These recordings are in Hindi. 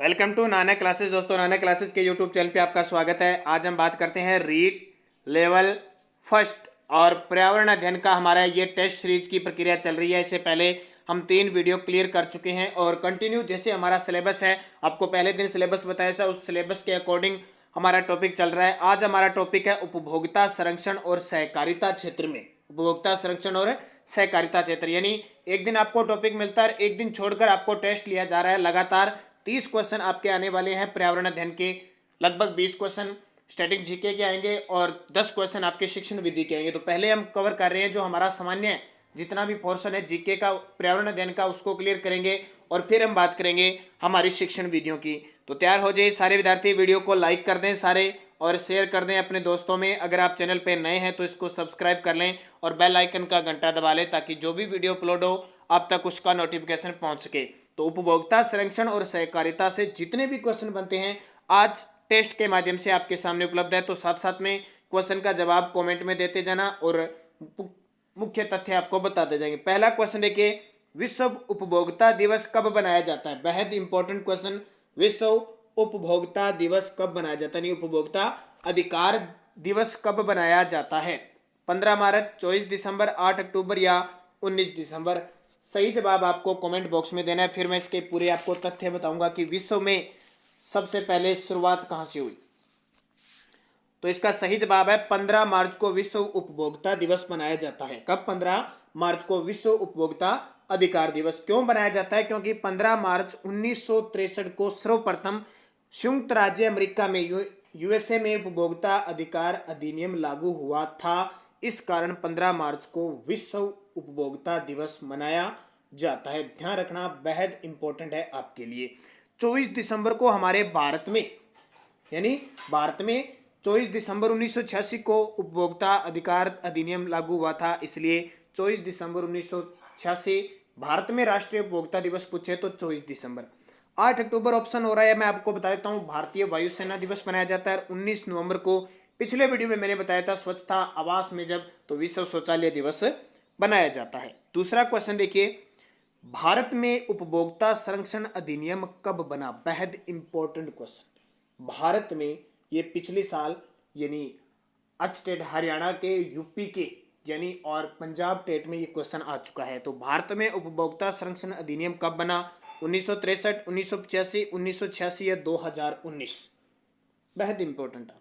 Welcome to Nana classes. दोस्तों, नाना क्लासेस के यूट्यूब चैनल पे आपका स्वागत है। आज हम बात करते हैं रीड लेवल फर्स्ट और पर्यावरण अध्ययन का। हमारा ये टेस्ट सीरीज की प्रक्रिया चल रही है। इससे पहले हम 3 वीडियो क्लियर कर चुके हैं और कंटिन्यू जैसे हमारा सिलेबस है, आपको पहले दिन सिलेबस बताया था, उस सिलेबस के अकॉर्डिंग हमारा टॉपिक चल रहा है। आज हमारा टॉपिक है उपभोक्ता संरक्षण और सहकारिता क्षेत्र में। उपभोक्ता संरक्षण और सहकारिता क्षेत्र यानी एक दिन आपको टॉपिक मिलता है, एक दिन छोड़कर आपको टेस्ट लिया जा रहा है। लगातार 30 क्वेश्चन आपके आने वाले हैं पर्यावरण अध्ययन के। लगभग 20 क्वेश्चन स्टैटिक जीके के आएंगे और 10 क्वेश्चन आपके शिक्षण विधि के आएंगे। तो पहले हम कवर कर रहे हैं जो हमारा सामान्य जितना भी पोर्शन है जीके का, पर्यावरण अध्ययन का, उसको क्लियर करेंगे और फिर हम बात करेंगे हमारी शिक्षण विधियों की। तो तैयार हो जाइए सारे विद्यार्थी, वीडियो को लाइक कर दें सारे और शेयर कर दें अपने दोस्तों में। अगर आप चैनल पे नए हैं तो इसको सब्सक्राइब कर लें और बेल आइकन का घंटा दबा लें ताकि जो भी वीडियो अपलोड हो आप तक उसका नोटिफिकेशन पहुंच सके। तो उपभोक्ता संरक्षण और सहकारिता से जितने भी क्वेश्चन बनते हैं आज टेस्ट के माध्यम से आपके सामने उपलब्ध है। तो साथ साथ में क्वेश्चन का जवाब कमेंट में देते जाना और मुख्य तथ्य आपको बताते जाएंगे। पहला क्वेश्चन देखिए, विश्व उपभोक्ता दिवस कब बनाया जाता है? बेहद इंपॉर्टेंट क्वेश्चन। विश्व उपभोक्ता दिवस कब बनाया जाता है, नहीं उपभोक्ता अधिकार दिवस कब बनाया जाता है? 15 मार्च, 24 दिसंबर, 8 अक्टूबर या 19 दिसंबर? सही जवाब आपको कमेंट बॉक्स में देना है। फिर मैं इसके पूरे आपको तथ्य बताऊंगा कि विश्व में सबसे पहले शुरुआत कहां से हुई। तो इसका सही जवाब है 15 मार्च को विश्व उपभोक्ता दिवस मनाया जाता है। कब? 15 मार्च को विश्व उपभोक्ता अधिकार दिवस क्यों बनाया जाता है? क्योंकि 15 मार्च 1963 को सर्वप्रथम संयुक्त राज्य अमेरिका में यूएसए में उपभोक्ता अधिकार अधिनियम लागू हुआ था। इस कारण 15 मार्च को विश्व उपभोक्ता दिवस मनाया जाता है। ध्यान रखना, बेहद इंपॉर्टेंट है आपके लिए। 24 दिसंबर को हमारे भारत में यानी भारत में 24 दिसंबर 1986 को उपभोक्ता अधिकार अधिनियम लागू हुआ था, इसलिए 24 दिसंबर 1986 भारत में राष्ट्रीय उपभोक्ता दिवस पूछे तो 24 दिसंबर। 8 अक्टूबर ऑप्शन हो रहा है, मैं आपको बता देता हूं भारतीय वायुसेना दिवस मनाया जाता है। 19 नवंबर को पिछले वीडियो में मैंने बताया था स्वच्छता आवास में जब तो विश्व शौचालय दिवस बनाया जाता है। दूसरा क्वेश्चन देखिए, भारत में उपभोक्ता संरक्षण अधिनियम कब बना? बेहद इंपॉर्टेंट क्वेश्चन। भारत में ये पिछले साल यानी स्टेट हरियाणा के, यूपी के यानी और पंजाब स्टेट में ये क्वेश्चन आ चुका है। तो भारत में उपभोक्ता संरक्षण अधिनियम कब बना? 1963, 1985, 1986 या 2019? बेहद इंपॉर्टेंट है।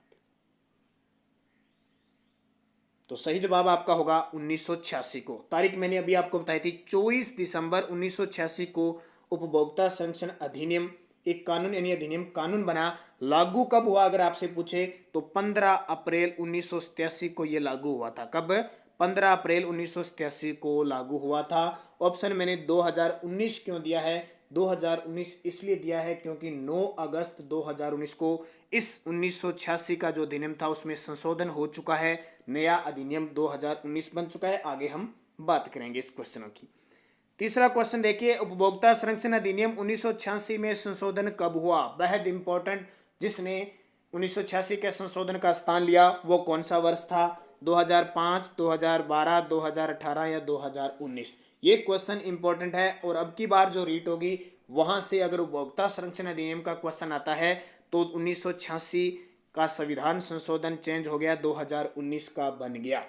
तो सही जवाब आपका होगा 1986 को। तारीख मैंने अभी आपको बताई थी 24 दिसंबर 1986 को उपभोक्ता संरक्षण अधिनियम एक कानून यानी अधिनियम कानून बना। लागू कब हुआ अगर आपसे पूछे तो 15 अप्रैल 1987 को यह लागू हुआ था। कब? 15 अप्रैल 1987 को लागू हुआ था। ऑप्शन मैंने 2019 क्यों दिया है? 2019 इसलिए दिया है क्योंकि 9 अगस्त 2019 को इस 1986 का जो अधिनियम था उसमें संशोधन हो चुका है। नया अधिनियम 2019 बन चुका है। आगे हम बात करेंगे इस क्वेश्चनों की। तीसरा क्वेश्चन देखिए, उपभोक्ता संरक्षण अधिनियम 1986 में संशोधन कब हुआ? बेहद इंपॉर्टेंट। जिसने 1986 के संशोधन का स्थान लिया वो कौन सा वर्ष था? 2005, 2012, 2018 या 2019? ये क्वेश्चन इंपॉर्टेंट है और अब की बार जो रीट होगी वहां से अगर उपभोक्ता संरक्षण अधिनियम का क्वेश्चन आता है तो 1986 का संविधान संशोधन चेंज हो गया, 2019 का बन गया।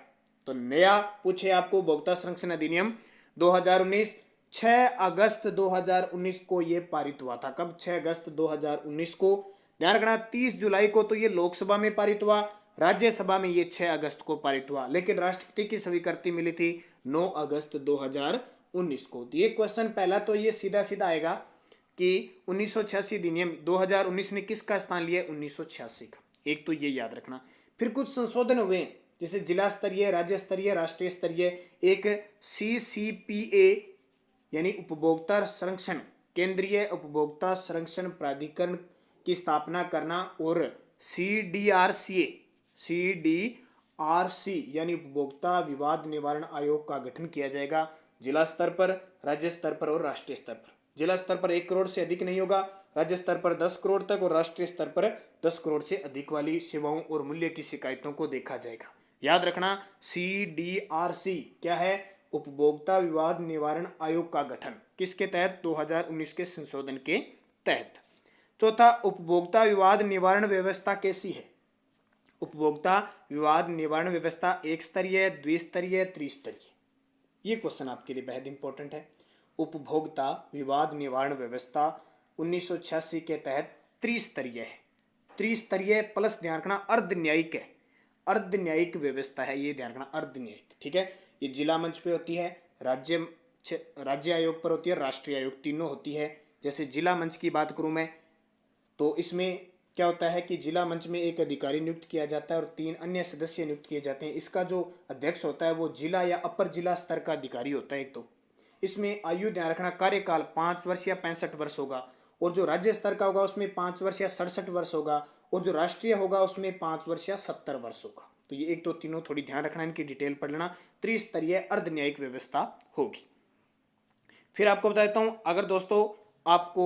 तो नया पूछे आपको उपभोक्ता संरक्षण अधिनियम 2019, 6 अगस्त 2019 को ये पारित हुआ था। कब? 6 अगस्त 2019 को। ध्यान रखना 30 जुलाई को तो ये लोकसभा में पारित हुआ, राज्यसभा में ये 6 अगस्त को पारित हुआ, लेकिन राष्ट्रपति की स्वीकृति मिली थी 9 अगस्त 2019 को। तो ये क्वेश्चन पहला तो ये सीधा सीधा आएगा कि 1986 अधिनियम 2019 ने किसका स्थान लिया? 1986 का। एक तो ये याद रखना। फिर कुछ संशोधन हुए जैसे जिला स्तरीय, राज्य स्तरीय, राष्ट्रीय स्तरीय। एक CCPA यानी उपभोक्ता संरक्षण, केंद्रीय उपभोक्ता संरक्षण प्राधिकरण की स्थापना करना और CDRC यानी उपभोक्ता विवाद निवारण आयोग का गठन किया जाएगा। जिला स्तर पर, राज्य स्तर पर और राष्ट्रीय स्तर पर। जिला स्तर पर 1 करोड़ से अधिक नहीं होगा, राज्य स्तर पर 10 करोड़ तक और राष्ट्रीय स्तर पर 10 करोड़ से अधिक वाली सेवाओं और मूल्य की शिकायतों को देखा जाएगा। याद रखना CDRC क्या है? उपभोक्ता विवाद निवारण आयोग का गठन। किसके तहत? 2019 के संशोधन के तहत। चौथा, उपभोक्ता विवाद निवारण व्यवस्था कैसी है? उपभोक्ता विवाद निवारण व्यवस्था एक स्तरीय, द्विस्तरीय, त्रिस्तरीय? ये क्वेश्चन आपके लिए बेहद इंपॉर्टेंट है। उपभोक्ता विवाद निवारण व्यवस्था 1986 के तहत त्रिस्तरीय है। त्रिस्तरीय प्लस ध्यान रखना अर्ध न्यायिक है, अर्ध न्यायिक व्यवस्था है, ये ध्यान रखना, अर्ध न्यायिक, ठीक है। ये जिला मंच पे होती है, राज्य आयोग पर होती है, राष्ट्रीय आयोग, तीनों होती है। जैसे जिला मंच की बात करूं मैं, तो इसमें क्या होता है कि जिला मंच में एक अधिकारी नियुक्त किया जाता है और 3 अन्य सदस्य नियुक्त किए जाते हैं। इसका जो अध्यक्ष होता है वो जिला या अपर जिला स्तर का अधिकारी होता है। एक तो इसमें आयु ध्यान रखना, कार्यकाल 5 वर्ष या 65 वर्ष होगा, और जो राज्य स्तर का होगा उसमें 5 वर्ष या 67 वर्ष होगा, और जो राष्ट्रीय होगा उसमें 5 वर्ष या 70 वर्ष होगा। तो ये एक तो तीनों थोड़ी ध्यान रखना, इनकी डिटेल पढ़ लेना। त्रिस्तरीय अर्ध न्यायिक व्यवस्था होगी। फिर आपको बताता हूं, अगर दोस्तों आपको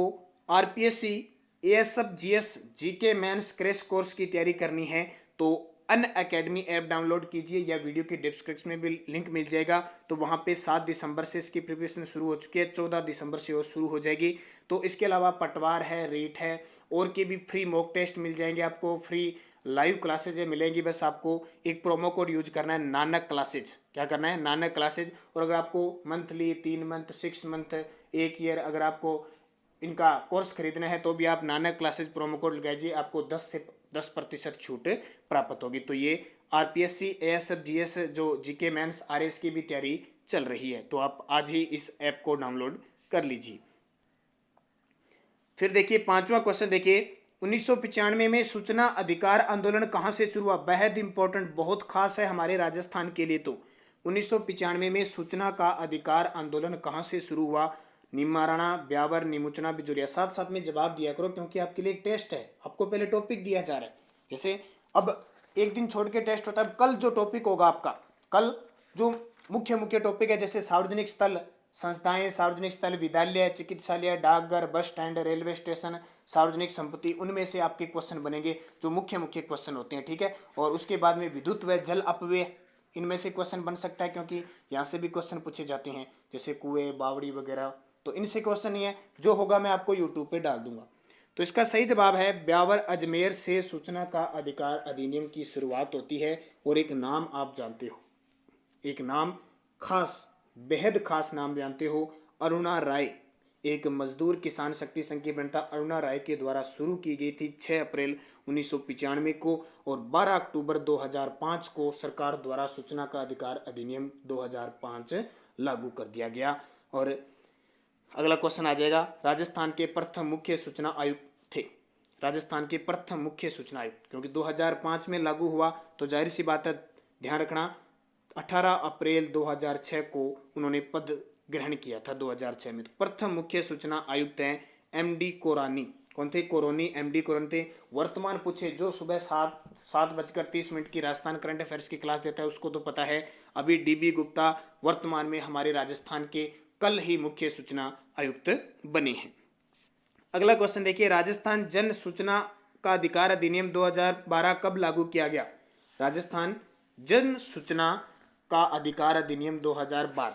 RPSC, ASF, GS, GK mains crash course की तैयारी करनी है तो अनअकैडमी ऐप डाउनलोड कीजिए, या वीडियो की डिस्क्रिप्शन में भी लिंक मिल जाएगा। तो वहाँ पे 7 दिसंबर से इसकी प्रिपरेशन शुरू हो चुकी है, 14 दिसंबर से वो शुरू हो जाएगी। तो इसके अलावा पटवार है, रीट है, और के भी फ्री मॉक टेस्ट मिल जाएंगे आपको, फ्री लाइव क्लासेज मिलेंगी। बस आपको एक प्रोमो कोड यूज करना है, नानक क्लासेज। क्या करना है? नानक क्लासेज। और अगर आपको मंथली, 3 मंथ, 6 मंथ, 1 ईयर अगर आपको इनका कोर्स खरीदना है तो भी आप नानक क्लासेज प्रोमो कोड लगाइए, आपको 10% छूट प्राप्त होगी। तो ये आरपीएससी, एएसएफ, जीएस, जो जीके मेंस, आरएस की भी तैयारी चल रही है, तो आप आज ही इस ऐप को डाउनलोड कर लीजिए। फिर देखिए 5वां क्वेश्चन देखिए, 1995 में सूचना अधिकार आंदोलन कहां से शुरू हुआ? बेहद इंपॉर्टेंट, बहुत खास है हमारे राजस्थान के लिए। तो 1995 में सूचना का अधिकार आंदोलन कहां से शुरू हुआ? निमाराणा, ब्यावर, निमुचना, बिजोरिया। साथ साथ में जवाब दिया करो, क्योंकि आपके लिए एक टेस्ट है, आपको पहले टॉपिक दिया जा रहा है। जैसे अब एक दिन छोड़ के टेस्ट होता है, कल जो टॉपिक होगा आपका, कल जो मुख्य टॉपिक है, जैसे सार्वजनिक स्थल, संस्थाएं, सार्वजनिक स्थल, विद्यालय, चिकित्सालय, डाकघर, बस स्टैंड, रेलवे स्टेशन, सार्वजनिक संपत्ति, उनमें से आपके क्वेश्चन बनेंगे, जो मुख्य क्वेश्चन होते हैं, ठीक है। और उसके बाद में विद्युत व जल अपव्यय, इनमें से क्वेश्चन बन सकता है, क्योंकि यहाँ से भी क्वेश्चन पूछे जाते हैं, जैसे कुएं, बावड़ी वगैरह। तो इनसे क्वेश्चन नहीं है, जो होगा मैं आपको यूट्यूब पे डाल दूंगा। तो इसका सही जवाब है ब्यावर, अजमेर से सूचना का अधिकार अधिनियम की शुरुआत होती है। और एक नाम आप जानते हो, एक नाम खास, बेहद खास नाम जानते हो, अरुणा राय। एक मजदूर किसान शक्ति संघ की प्रणेता अरुणा राय के द्वारा शुरू की गई थी 6 अप्रैल 1995 को, और 12 अक्टूबर 2005 को सरकार द्वारा सूचना का अधिकार अधिनियम 2005 लागू कर दिया गया। और अगला क्वेश्चन आ जाएगा, राजस्थान के प्रथम मुख्य सूचना आयुक्त थे। राजस्थान के प्रथम मुख्य सूचना आयुक्त, क्योंकि 2005 में लागू हुआ, तो जाहिर सी बात है, ध्यान रखना 18 अप्रैल 2006 को उन्होंने पद ग्रहण किया था 2006 में। तो प्रथम मुख्य सूचना आयुक्त हैं एमडी कोरानी। कौन थे? कोरोनी, एमडी कोरानी थे। वर्तमान पूछे, जो सुबह 7:30 की राजस्थान करंट अफेयर्स की क्लास देता है उसको तो पता है। अभी डीबी गुप्ता वर्तमान में हमारे राजस्थान के कल ही मुख्य सूचना आयुक्त बने हैं। अगला क्वेश्चन देखिए, राजस्थान जन सूचना का अधिकार अधिनियम 2012 कब लागू किया गया? राजस्थान जन सूचना का अधिकार अधिनियम 2012।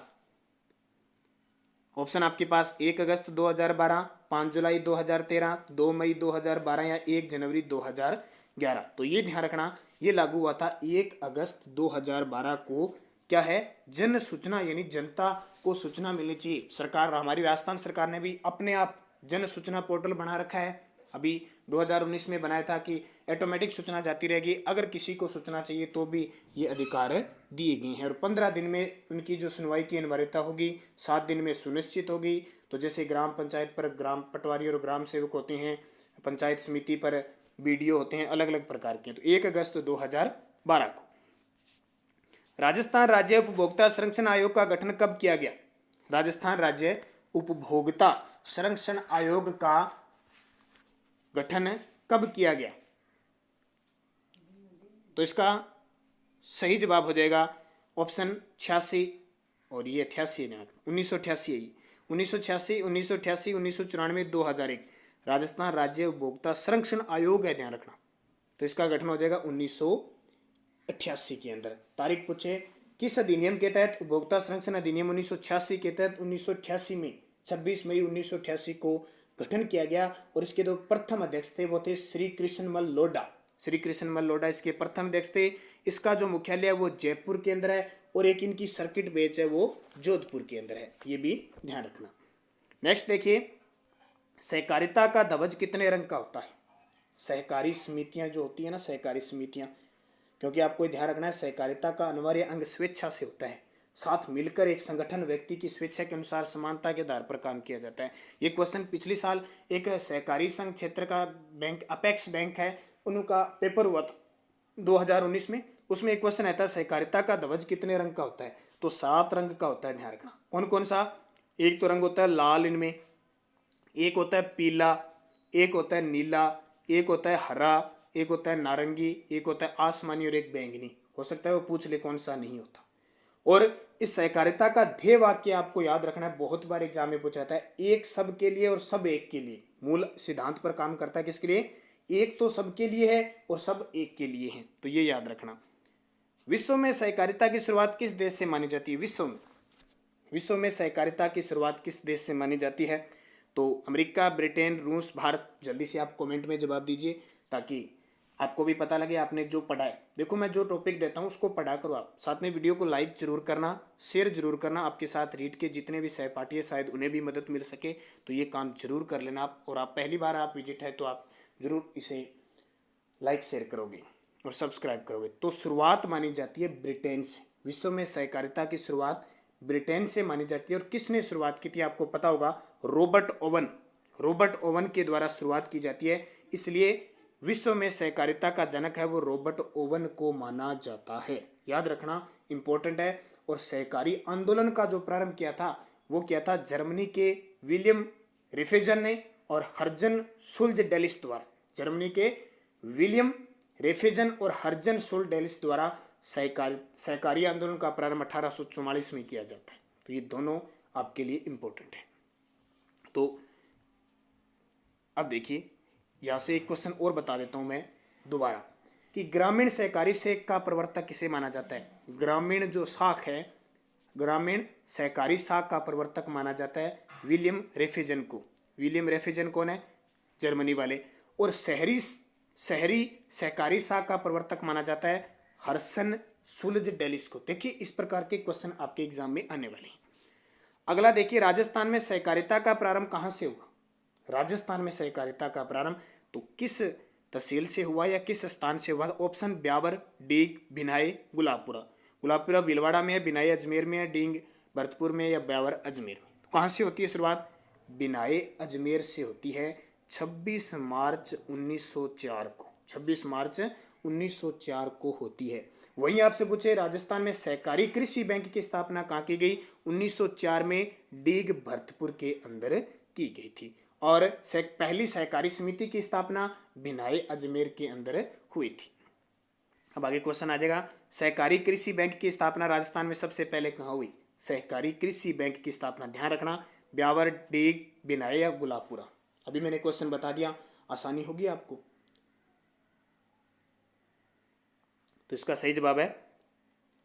ऑप्शन आपके पास 1 अगस्त 2012, 5 जुलाई 2013, 2 मई 2012 या 1 जनवरी 2011। तो ये ध्यान रखना, ये लागू हुआ था 1 अगस्त 2012 को। क्या है? जन सूचना, यानी जनता को सूचना मिलनी चाहिए। सरकार, हमारी राजस्थान सरकार ने भी अपने आप जन सूचना पोर्टल बना रखा है। अभी 2019 में बनाया था कि ऑटोमेटिक सूचना जाती रहेगी, अगर किसी को सूचना चाहिए तो भी ये अधिकार दिए गए हैं। और 15 दिन में उनकी जो सुनवाई की अनिवार्यता होगी, 7 दिन में सुनिश्चित होगी। तो जैसे ग्राम पंचायत पर ग्राम पटवारी और ग्राम सेवक होते हैं, पंचायत समिति पर बीडीओ होते हैं, अलग अलग प्रकार के। तो 1 अगस्त 2012 को। राजस्थान राज्य उपभोक्ता संरक्षण आयोग का गठन कब किया गया? राजस्थान राज्य उपभोक्ता संरक्षण आयोग का गठन कब किया गया? तो इसका सही जवाब हो जाएगा ऑप्शन 86 और ये 88 है, 1988 है। 1986, 1988, 1994, 2001 राजस्थान राज्य उपभोक्ता संरक्षण आयोग है, ध्यान रखना। तो इसका गठन हो जाएगा 1988 के अंदर। तारीख पूछे, किस अधिनियम के तहत? उपभोक्ता संरक्षण अधिनियम 1986 के तहत 1988 में 26 मई 1988 को गठन किया गया और इसके दो प्रथम अध्यक्ष थे, वो थे श्री कृष्णमल लोढ़ा। श्री कृष्णमल लोढ़ा इसके प्रथम अध्यक्ष थे। इसका जो मुख्यालय है वो जयपुर के अंदर है और एक इनकी सर्किट बेंच है वो जोधपुर के अंदर है, ये भी ध्यान रखना। नेक्स्ट देखिए, सहकारिता का ध्वज कितने रंग का होता है? सहकारी समितियां जो होती है ना, सहकारी समितियां, क्योंकि आपको ध्यान रखना है सहकारिता का अनिवार्य अंग स्वेच्छा से होता है, साथ मिलकर एक संगठन व्यक्ति की स्वेच्छा के अनुसार समानता के आधार पर काम किया जाता है। ये क्वेश्चन पिछले साल एक सहकारी संघ क्षेत्र का बैंक अपेक्स बैंक है, उनका पेपर हुआ था 2019 में, उसमें एक क्वेश्चन आता है सहकारिता का ध्वज कितने रंग का होता है? तो 7 रंग का होता है, ध्यान रखना। कौन कौन सा? एक तो रंग होता है लाल इनमें, एक होता है पीला, एक होता है नीला, एक होता है हरा, एक होता है नारंगी, एक होता है आसमानी और एक बैंगनी। हो सकता है वो पूछ ले कौन सा नहीं होता। और इस सहकारिता का ध्येय वाक्य आपको याद रखना है, बहुत बार एग्जाम में पूछा जाता है, एक सब के लिए और सब एक के लिए। मूल सिद्धांत पर काम करता है किसके लिए? एक तो सबके लिए है और सब एक के लिए है, तो ये याद रखना। विश्व में सहकारिता की शुरुआत किस देश से मानी जाती है? विश्व में सहकारिता की शुरुआत किस देश से मानी जाती है? तो अमेरिका, ब्रिटेन, रूस, भारत। जल्दी से आप कमेंट में जवाब दीजिए ताकि आपको भी पता लगे आपने जो पढ़ा है। देखो मैं जो टॉपिक देता हूँ उसको पढ़ा करो आप, साथ में वीडियो को लाइक जरूर करना, शेयर जरूर करना। आपके साथ रीट के जितने भी सहपाठी है शायद उन्हें भी मदद मिल सके, तो ये काम जरूर कर लेना आप। और आप पहली बार आप विजिट है तो आप जरूर इसे लाइक शेयर करोगे और सब्सक्राइब करोगे। तो शुरुआत मानी जाती है ब्रिटेन से, विश्व में सहकारिता की शुरुआत ब्रिटेन से मानी जाती है। और किसने शुरुआत की थी आपको पता होगा? रॉबर्ट ओवन के द्वारा शुरुआत की जाती है, इसलिए विश्व में सहकारिता का जनक है वो रॉबर्ट ओवन को माना जाता है। याद रखना, इंपॉर्टेंट है। और सहकारी आंदोलन का जो प्रारंभ किया था वो किया था जर्मनी के विलियम रेफेजन ने और हर्जन सुल्ज डेलिस द्वारा। जर्मनी के विलियम रेफेजन और हर्जन सुल्ज डेलिस द्वारा सहकारी आंदोलन का प्रारंभ 1844 में किया जाता है। तो ये दोनों आपके लिए इंपॉर्टेंट है। तो अब देखिए, यहाँ से एक क्वेश्चन और बता देता हूँ मैं दोबारा कि ग्रामीण सहकारी सेक का प्रवर्तक किसे माना जाता है? ग्रामीण जो शाख है, ग्रामीण सहकारी शाख का प्रवर्तक माना जाता है विलियम रेफेजन को। विलियम रेफेजन कौन है? जर्मनी वाले। और शहरी सहकारी शाख का प्रवर्तक माना जाता है हर्सन सुल्ज डेलिस को। देखिए इस प्रकार के क्वेश्चन आपके एग्जाम में आने वाले हैं। अगला देखिए, राजस्थान में सहकारिता का प्रारंभ कहाँ से हुआ? राजस्थान में सहकारिता का प्रारंभ तो किस तहसील से हुआ या किस स्थान से हुआ? ऑप्शन ब्यावर, डीग, भिनाई, गुलाबपुरा। गुलाबपुरा भीलवाड़ा में है, भिनाई अजमेर में है, डींग भरतपुर में या ब्यावर अजमेर में। तो कहाँ से होती है शुरुआत? भिनाई अजमेर से होती है 26 मार्च 1904 को। 26 मार्च 1904 को होती है। वहीं आपसे पूछे राजस्थान में सहकारी कृषि बैंक की स्थापना कहाँ की गई? 1904 में डीग भरतपुर के अंदर की गई थी। और पहली सहकारी समिति की स्थापना भिनाई अजमेर के अंदर हुई थी। अब आगे क्वेश्चन आ जाएगा, सहकारी कृषि बैंक की स्थापना राजस्थान में सबसे पहले कहाँ हुई? सहकारी कृषि बैंक की स्थापना, ध्यान रखना, ब्यावर, डीग, भिनाई या गुलाबपुरा। अभी मैंने क्वेश्चन बता दिया, आसानी होगी आपको। तो इसका सही जवाब है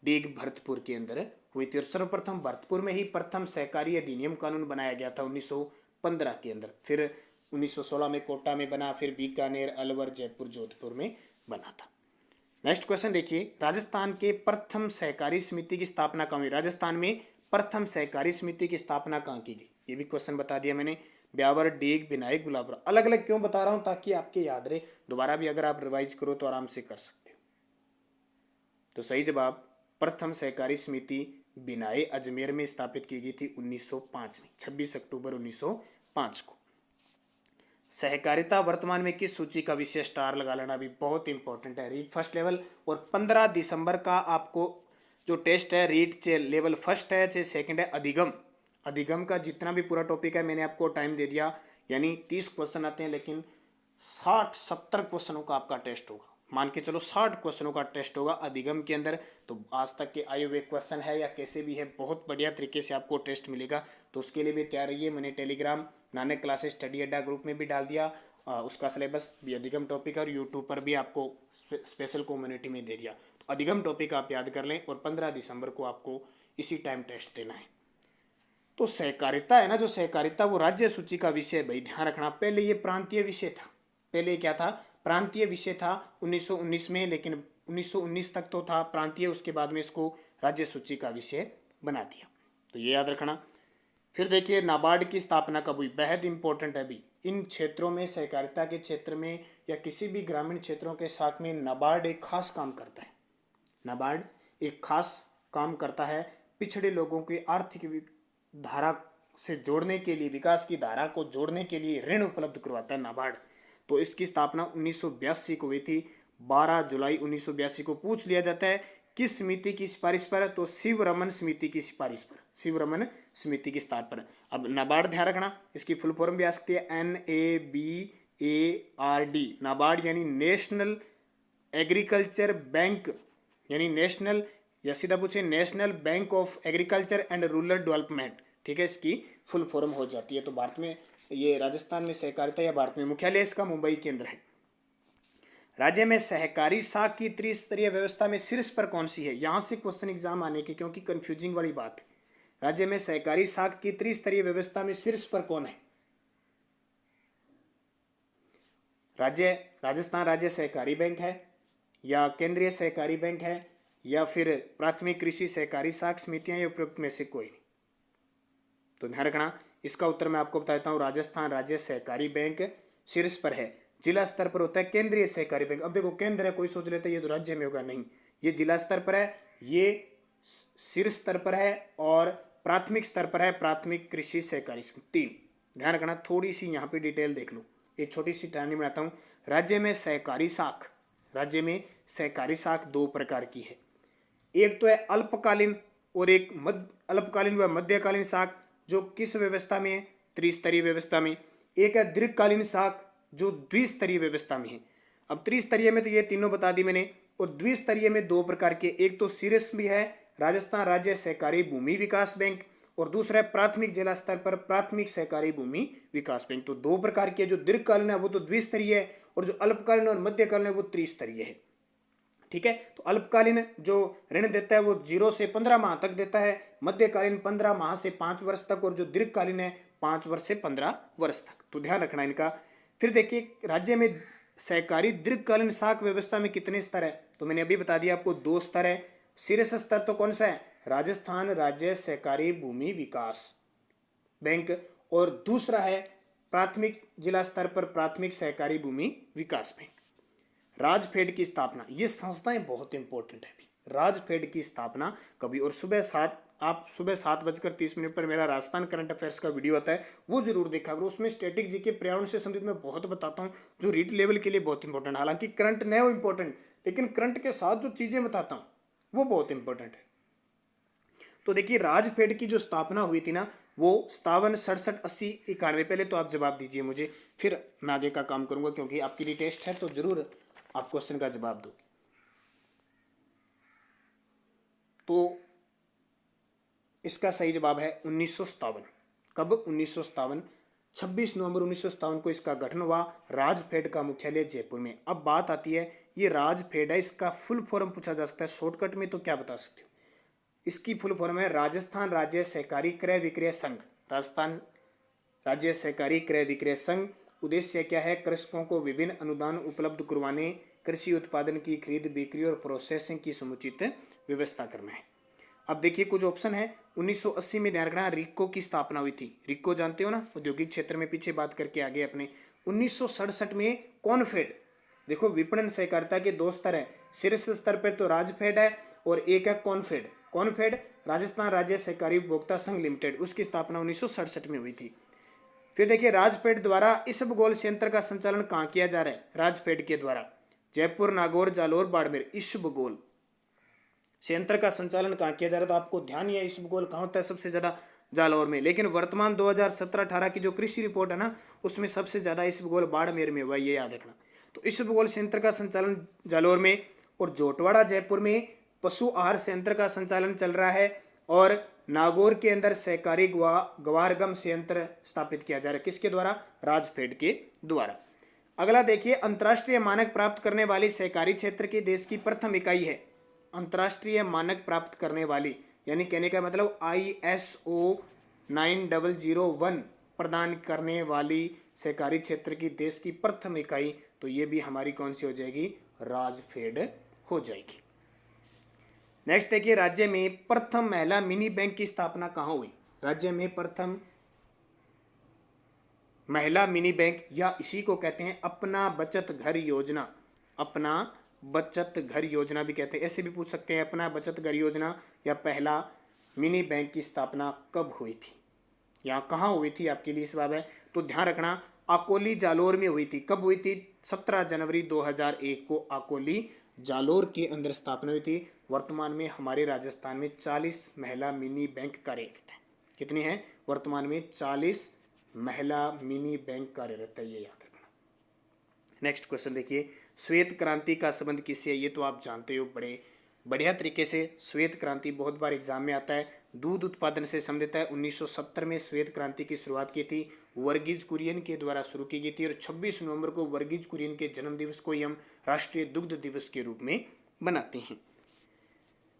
डीग भरतपुर के अंदर हुई थी। और सर्वप्रथम भरतपुर में ही प्रथम सहकारी अधिनियम कानून बनाया गया था 1915 के अंदर। फिर 1916 में कोटा में बना, फिर बीकानेर, अलवर, जयपुर, जोधपुर में बना था। नेक्स्ट क्वेश्चन देखिए, राजस्थान के प्रथम सहकारी समिति की स्थापना कहाँ हुई? राजस्थान में प्रथम सहकारी समिति की स्थापना कहाँ की गई? ये भी क्वेश्चन बता दिया मैंने, ब्यावर, डीग, भिनाई, गुलाबपुरा। अलग अलग क्यों बता रहा हूं? ताकि आपके याद रहे, दोबारा भी अगर आप रिवाइज करो तो आराम से कर सकते हो। तो सही जवाब प्रथम सहकारी समिति भिनाई अजमेर में स्थापित की गई थी 1905 में, 26 अक्टूबर 1905 को। सहकारिता वर्तमान में किस सूची का विशेष स्टार लगा लेना भी बहुत इंपॉर्टेंट है। REET first level. और 15 दिसंबर का आपको जो टेस्ट है रीट चाहे लेवल फर्स्ट है चाहे सेकंड है, अधिगम का जितना भी पूरा टॉपिक है मैंने आपको टाइम दे दिया, यानी 30 क्वेश्चन आते हैं लेकिन 60-70 क्वेश्चनों का आपका टेस्ट होगा। मान के चलो 60 क्वेश्चनों का टेस्ट होगा अधिगम के अंदर। तो आज तक के आए हुए क्वेश्चन है या कैसे भी है, बहुत बढ़िया तरीके से आपको टेस्ट मिलेगा। तो उसके लिए भी तैयार रहिए। मैंने टेलीग्राम नानक क्लासेस स्टडी अड्डा ग्रुप में भी डाल दिया, उसका सिलेबस भी अधिगम टॉपिक है, और यूट्यूब पर भी आपको स्पेशल कम्युनिटी में दे दिया। तो अधिगम टॉपिक आप याद कर लें और 15 दिसंबर को आपको इसी टाइम टेस्ट देना है। तो सहकारिता है ना, जो सहकारिता वो राज्य सूची का विषय है भाई, ध्यान रखना। पहले ये प्रांतीय विषय था, पहले क्या था, प्रांतीय विषय था 1919 में, लेकिन 1919 तक तो था प्रांतीय, उसके बाद में इसको राज्य सूची का विषय बना दिया, तो ये याद रखना। फिर देखिए नाबार्ड की स्थापना कब हुई, बेहद इंपॉर्टेंट है अभी इन क्षेत्रों में, सहकारिता के क्षेत्र में या किसी भी ग्रामीण क्षेत्रों के साथ में नाबार्ड एक खास काम करता है। नाबार्ड एक खास काम करता है, पिछड़े लोगों के आर्थिक धारा से जोड़ने के लिए, विकास की धारा को जोड़ने के लिए ऋण उपलब्ध करवाता है नाबार्ड। तो इसकी स्थापना 1982 को हुई थी, 12 जुलाई 1982 को। पूछ लिया जाता है किस समिति की सिफारिश पर, तो शिव रमन समिति की सिफारिश पर, शिव रमन समिति की स्थापना पर। अब नाबार्ड ध्यान रखना, इसकी फुल फॉर्म भी आ सकती है NABARD, नाबार्ड यानी नेशनल एग्रीकल्चर बैंक, यानी नेशनल, या सीधा पूछे national bank of agriculture and rural development, ठीक है, इसकी फुल फॉर्म हो जाती है। तो भारत में ये राजस्थान में सहकारिता या भारत में मुख्यालय इसका मुंबई के अंदर है। राज्य में सहकारी साख की त्रिस्तरीय व्यवस्था में शीर्ष पर कौन सी है, यहां से क्वेश्चन एग्जाम आने की, क्योंकि कंफ्यूजिंग वाली बात है। राज्य में सहकारी साख की त्रिस्तरीय व्यवस्था में शीर्ष पर कौन है, राजस्थान राज्य सहकारी बैंक है, या केंद्रीय सहकारी बैंक है, या फिर प्राथमिक कृषि सहकारी साख समितियां, या उपयुक्त में से कोई नहीं। तो ध्यान रखना, इसका उत्तर मैं आपको बताता हूँ, राजस्थान राज्य सहकारी बैंक शीर्ष पर है। जिला स्तर पर होता है केंद्रीय सहकारी बैंक। अब देखो केंद्र है, कोई सोच लेता है ये तो राज्य में होगा, नहीं, ये जिला स्तर पर है, ये शीर्ष स्तर पर है, और प्राथमिक स्तर पर है प्राथमिक कृषि सहकारी समिति। 3 ध्यान रखना, थोड़ी सी यहाँ पे डिटेल देख लो, एक छोटी सी टिप्पणी बनाता हूँ। राज्य में सहकारी साख, राज्य में सहकारी साख 2 प्रकार की है, एक तो है अल्पकालीन और एक अल्पकालीन व मध्यकालीन साख, जो किस व्यवस्था में है, त्रिस्तरीय व्यवस्था में। एक है दीर्घकालीन साख, जो द्विस्तरीय व्यवस्था में है। अब त्रिस्तरीय में तो ये तीनों बता दी मैंने, और द्विस्तरीय में 2 प्रकार के, एक तो शीर्ष भी है राजस्थान राज्य सहकारी भूमि विकास बैंक, और दूसरा है प्राथमिक जिला स्तर पर प्राथमिक सहकारी भूमि विकास बैंक। तो 2 प्रकार के, जो दीर्घकालीन है वो तो द्विस्तरीय है, और जो अल्पकालीन और मध्यकालीन है वो त्रिस्तरीय है, ठीक है। तो अल्पकालीन जो ऋण देता है वो 0 से 15 माह तक देता है, मध्यकालीन 15 माह से 5 वर्ष तक, और जो दीर्घकालीन है 5 वर्ष से 15 वर्ष तक। तो ध्यान रखना इनका। फिर देखिए राज्य में सहकारी दीर्घकालीन साख व्यवस्था में कितने स्तर है, तो मैंने अभी बता दिया आपको 2 स्तर है। शीर्ष स्तर तो कौन सा है, राजस्थान राज्य सहकारी भूमि विकास बैंक, और दूसरा है प्राथमिक जिला स्तर पर प्राथमिक सहकारी भूमि विकास बैंक। राजफेड की स्थापना, ये संस्थाएं बहुत इंपॉर्टेंट है। राजफेड की स्थापना कभी, और सुबह 7:30 पर मेरा राजस्थान करंट अफेयर्स का वीडियो आता है, वो जरूर देखा करो। उसमें स्टैटिक जीके पर्यावरण से संबंधित मैं बहुत बताता हूँ, जो रीट लेवल के लिए बहुत इंपॉर्टेंट। हालांकि करंट नहीं हो इंपॉर्टेंट, लेकिन करंट के साथ जो चीजें बताता हूँ वो बहुत इंपॉर्टेंट है। तो देखिए राजफेड की जो स्थापना हुई थी ना, वो 57, 67, 80, 91। पहले तो आप जवाब दीजिए मुझे, फिर मैं आगे का काम करूंगा, क्योंकि आपकी रिटेस्ट है तो जरूर आप क्वेश्चन का जवाब दो। तो इसका सही जवाब है 1957। कब, 1957, 26 नवंबर 1957 को इसका गठन हुआ। राजफेड का मुख्यालय जयपुर में। अब बात आती है, ये राजफेड है, इसका फुल फॉर्म पूछा जा सकता है शॉर्टकट में, तो क्या बता सकते हो, इसकी फुल फॉर्म है राजस्थान राज्य सहकारी क्रय विक्रय संघ। राजस्थान राज्य सहकारी क्रय विक्रय संघ। उद्देश्य क्या है, कृषकों को विभिन्न अनुदान उपलब्ध करवाने, कृषि उत्पादन की खरीद बिक्री और प्रोसेसिंग की समुचित व्यवस्था करना है। अब देखिए कुछ ऑप्शन है। 1980 में ध्यान रखना, रिक्को की स्थापना हुई थी। रिक्को जानते हो ना, औद्योगिक क्षेत्र में, पीछे बात करके आगे अपने। 1967 में कॉनफेड, देखो विपणन सहकारिता के 2 स्तर है, शीर्ष स्तर पर तो राजफेड है, और एक है कॉनफेड। कॉनफेड राजस्थान राज्य सहकारी उपभोक्ता संघ लिमिटेड, उसकी स्थापना 1967 में हुई थी। फिर देखिए राजफेड द्वारा इसबगोल संयंत्र का संचालन कहाँ किया जा रहा है, राजफेड के द्वारा जयपुर, नागौर, जालोर, बाड़मेर। इसबगोल संयंत्र का संचालन कहाँ किया जा रहा है, तो आपको ध्यान है इसबगोल कहाँ होता है, सबसे ज्यादा जालौर में। लेकिन वर्तमान 2017-18 की जो कृषि रिपोर्ट है ना, उसमें सबसे ज्यादा इसबगोल बाड़मेर में हुआ, ये याद रखना। तो इसबगोल संयंत्र का संचालन जालौर में, और जोटवाड़ा जयपुर में पशु आहार संयंत्र का संचालन चल रहा है, और नागौर के अंदर सहकारी गवारगम संयंत्र स्थापित किया जा रहा है, किसके द्वारा, राजफेड के द्वारा। अगला देखिए, अंतर्राष्ट्रीय मानक प्राप्त करने वाली सहकारी क्षेत्र के देश की प्रथम इकाई है। अंतर्राष्ट्रीय मानक प्राप्त करने वाली, यानी कहने का मतलब ISO 9001 प्रदान करने वाली सहकारी क्षेत्र की देश की प्रथम इकाई, तो ये भी हमारी कौन सी हो जाएगी, राजफेड हो जाएगी। नेक्स्ट देखिए, राज्य में प्रथम महिला मिनी बैंक की स्थापना कहाँ हुई। राज्य में प्रथम महिला मिनी बैंक, या इसी को कहते हैं अपना बचत घर योजना, अपना बचत घर योजना भी कहते हैं, ऐसे भी पूछ सकते हैं अपना बचत घर योजना या पहला मिनी बैंक की स्थापना कब हुई थी, यहाँ कहाँ हुई थी, आपके लिए सवाल है। तो ध्यान रखना, अकोली जालोर में हुई थी। कब हुई थी, 17 जनवरी 2001 को अकोली जालोर के अंदर स्थापना हुई थी। वर्तमान में हमारे राजस्थान में 40 महिला मिनी बैंक कार्यरत है। कितनी है, वर्तमान में 40 महिला मिनी बैंक कार्यरत है, ये याद रखना। नेक्स्ट क्वेश्चन देखिए, श्वेत क्रांति का संबंध किससे है, ये तो आप जानते हो बड़े बढ़िया तरीके से। श्वेत क्रांति बहुत बार एग्जाम में आता है, दूध उत्पादन से संबंधित है। 1970 में श्वेत क्रांति की शुरुआत की थी, वर्गीज कुरियन के द्वारा शुरू की गई थी, और 26 नवंबर को वर्गीज कुरियन के जन्म दिवस को हम राष्ट्रीय दुग्ध दिवस के रूप में मनाते हैं।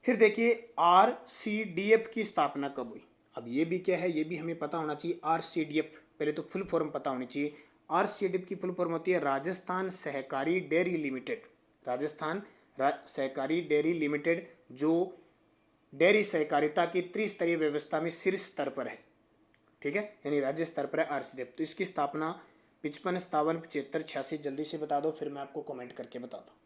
फिर देखिए, RCDF की स्थापना कब हुई। अब ये भी क्या है, ये भी हमें पता होना चाहिए। RCDF पहले तो फुल फॉर्म पता होनी चाहिए। RCDF की फुल फॉर्म होती है राजस्थान सहकारी डेयरी लिमिटेड। राजस्थान सहकारी डेयरी लिमिटेड, जो डेयरी सहकारिता की त्रिस्तरीय व्यवस्था में शीर्ष स्तर पर है, ठीक है, यानी राज्य स्तर पर है RCDF। तो इसकी स्थापना 55, 57, 75, 86, जल्दी से बता दो, फिर मैं आपको कमेंट करके बता दूँ।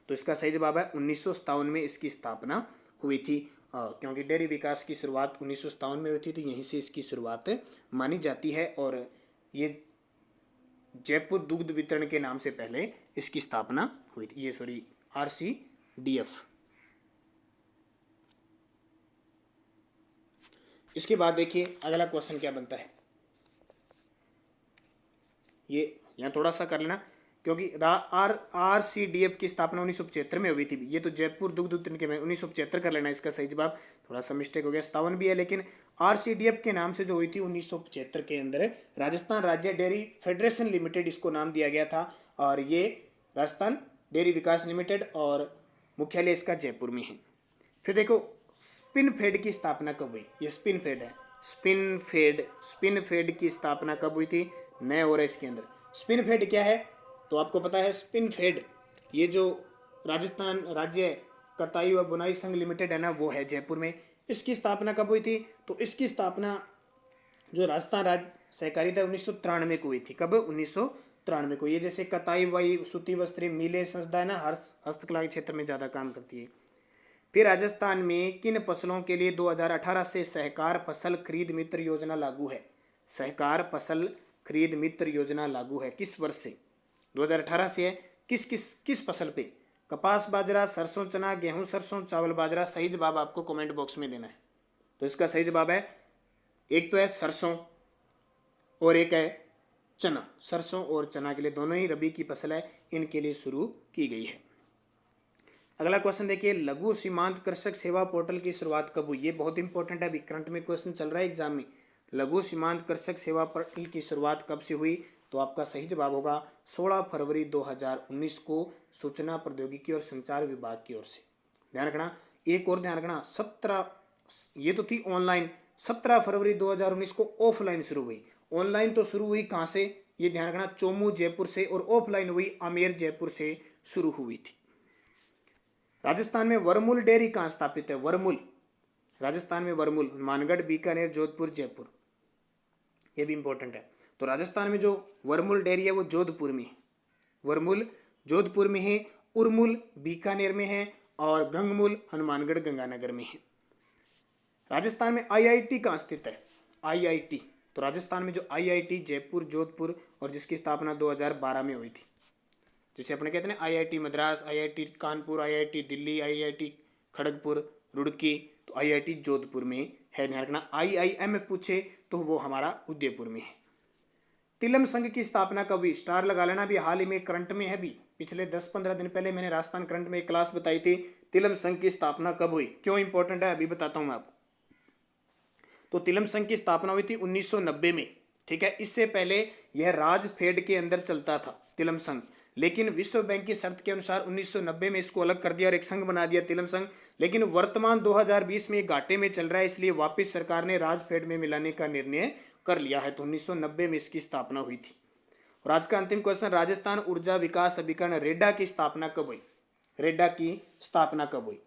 तो इसका सही जवाब है 1957 में इसकी स्थापना हुई थी, क्योंकि डेयरी विकास की शुरुआत 1957 में हुई थी, तो यहीं से इसकी शुरुआत मानी जाती है। और ये जयपुर दुग्ध वितरण के नाम से पहले इसकी स्थापना हुई थी, ये सॉरी RCDF। इसके बाद देखिए अगला क्वेश्चन क्या बनता है, ये यहाँ थोड़ा सा कर लेना, क्योंकि RCDF की स्थापना 1975 में हुई थी। ये तो जयपुर दुग्ध वितरण के में 1975 कर लेना, इसका सही जवाब। थोड़ा सा मिस्टेक हो गया, 57 भी है, लेकिन RCDF के नाम से जो हुई थी 1975 के अंदर राजस्थान राज्य डेयरी फेडरेशन लिमिटेड इसको नाम दिया गया था, और ये राजस्थान डेयरी विकास लिमिटेड, और मुख्यालय इसका जयपुर में है। फिर देखो, स्पिनफेड की स्थापना कब हुई, ये स्पिनफेड है, स्पिनफेड की स्थापना कब हुई थी, नए हो रहा है इसके अंदर। स्पिनफेड क्या है, तो आपको पता है स्पिनफेड, ये जो राजस्थान राज्य कताई व बुनाई संघ लिमिटेड है ना, वो है जयपुर में। इसकी स्थापना कब हुई थी, तो इसकी स्थापना जो राजस्थान राज्य सहकारिता 1993 को हुई थी। कब, 1993 को। ये जैसे कताई व सूती वस्त्र मिले संस्था है ना, हस्तकला के क्षेत्र में ज़्यादा काम करती है। फिर राजस्थान में किन फसलों के लिए 2018 से सहकार फसल खरीद मित्र योजना लागू है। सहकार फसल खरीद मित्र योजना लागू है, किस वर्ष से, 2018 से है। किस फसल पे, कपास, बाजरा, सरसों, चना, गेहूं, सरसों, चावल, बाजरा। सही जवाब आपको कमेंट बॉक्स में देना है। तो इसका सही जवाब है, एक तो है सरसों और एक है चना। सरसों और चना के लिए, दोनों ही रबी की फसल है, इनके लिए शुरू की गई है। अगला क्वेश्चन देखिए, लघु सीमांत कृषक सेवा पोर्टल की शुरुआत कब हुई। ये बहुत इंपॉर्टेंट है, अभी करंट में क्वेश्चन चल रहा है एग्जाम में। लघु सीमांत कृषक सेवा पोर्टल की शुरुआत कब से हुई, तो आपका सही जवाब होगा 16 फरवरी 2019 को सूचना प्रौद्योगिकी और संचार विभाग की ओर से। ध्यान रखना, एक और ध्यान रखना, 17 ये तो थी ऑनलाइन, 17 फरवरी 2019 को ऑफलाइन शुरू हुई। ऑनलाइन तो शुरू हुई कहाँ से, ये ध्यान रखना, चोमू जयपुर से, और ऑफलाइन हुई आमेर जयपुर से शुरू हुई थी। राजस्थान में वर्मुल डेयरी कहाँ स्थापित है, वर्मुल, राजस्थान में वर्मुल, मानगढ़, बीकानेर, जोधपुर, जयपुर, ये भी इंपॉर्टेंट है। तो राजस्थान में जो वर्मुल डेयरी है वो जोधपुर में है, वर्मुल जोधपुर में है, उर्मुल बीकानेर में है, और गंगमुल हनुमानगढ़ गंगानगर में है। राजस्थान में IIT कहाँ स्थित है, IIT, तो राजस्थान में जो IIT जयपुर, जोधपुर, और जिसकी स्थापना 2012 में हुई थी, जिसे अपने कहते हैं IIT Madras, IIT Kanpur, IIT Delhi, IIT Kharagpur, Roorkee, तो IIT जोधपुर में है। ध्यान रखना, IIM पूछे तो वो हमारा उदयपुर में है। तिलम संघ की स्थापना कब हुई, स्टार लगा लेना, भी हाल ही में करंट में है, भी पिछले 10-15 दिन पहले मैंने राजस्थान करंट में एक क्लास बताई थी, तिलम संघ की स्थापना कब हुई, क्यों इंपॉर्टेंट है अभी बताता हूं मैं आपको। तो तिलम संघ की स्थापना हुई थी 1990 में, ठीक है। इससे पहले यह राजफेड के अंदर चलता था तिलम संघ, लेकिन विश्व बैंक की शर्त के अनुसार 1990 में इसको अलग कर दिया और एक संघ बना दिया, तिलम संघ। लेकिन वर्तमान 2020 में ये घाटे में चल रहा है, इसलिए वापस सरकार ने राजफेड में मिलाने का निर्णय कर लिया है। तो 1990 में इसकी स्थापना हुई थी। और आज का अंतिम क्वेश्चन, राजस्थान ऊर्जा विकास अभिकरण रेडा की स्थापना कब हुई? रेडा की स्थापना कब हुई,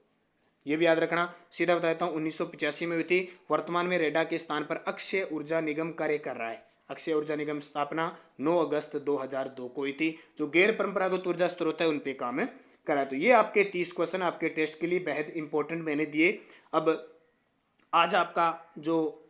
ये भी याद रखना। सीधा बता देता हूँ, 1985 में हुई थी। वर्तमान में रेडा के स्थान पर अक्षय ऊर्जा निगम कार्य कर रहा है। अक्षय ऊर्जा निगम स्थापना 9 अगस्त 2002 को हुई थी। जो गैर परंपरागत ऊर्जा स्रोत है उन पे काम करा। तो ये आपके 30 क्वेश्चन आपके टेस्ट के लिए बेहद इंपॉर्टेंट मैंने दिए। अब आज आपका जो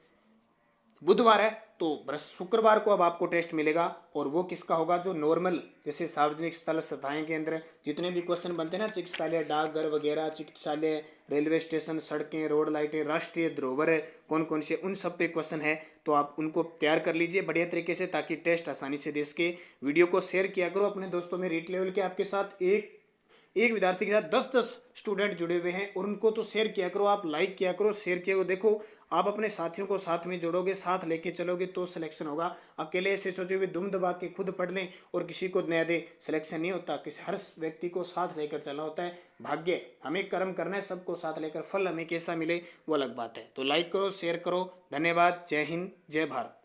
बुधवार है, तो शुक्रवार को अब आपको टेस्ट मिलेगा, और वो किसका होगा? जो नॉर्मल, जैसे सार्वजनिक स्थल संस्थाएं के अंदर जितने भी क्वेश्चन बनते हैं ना, चिकित्सालय, डाकघर वगैरह, चिकित्सालय, रेलवे स्टेशन, सड़कें, रोड लाइटें, राष्ट्रीय धरोहर कौन कौन से, उन सब पे क्वेश्चन है। तो आप उनको तैयार कर लीजिए बढ़िया तरीके से, ताकि टेस्ट आसानी से दे सके। वीडियो को शेयर किया करो अपने दोस्तों में। रीट लेवल के आपके साथ एक विद्यार्थी के साथ 10-10 स्टूडेंट जुड़े हुए हैं, और उनको तो शेयर किया करो, आप लाइक किया करो, शेयर किया करो। देखो, आप अपने साथियों को साथ में जोड़ोगे, साथ लेके चलोगे तो सिलेक्शन होगा। अकेले ऐसे सोचे हुए दुम दबा के खुद पढ़ लें और किसी को नया दे, सिलेक्शन नहीं होता। किसी हर व्यक्ति को साथ लेकर चलना होता है। भाग्य हमें कर्म करना है, सबको साथ लेकर, फल हमें कैसा मिले वो अलग बात है। तो लाइक करो, शेयर करो। धन्यवाद। जय हिंद, जय भारत।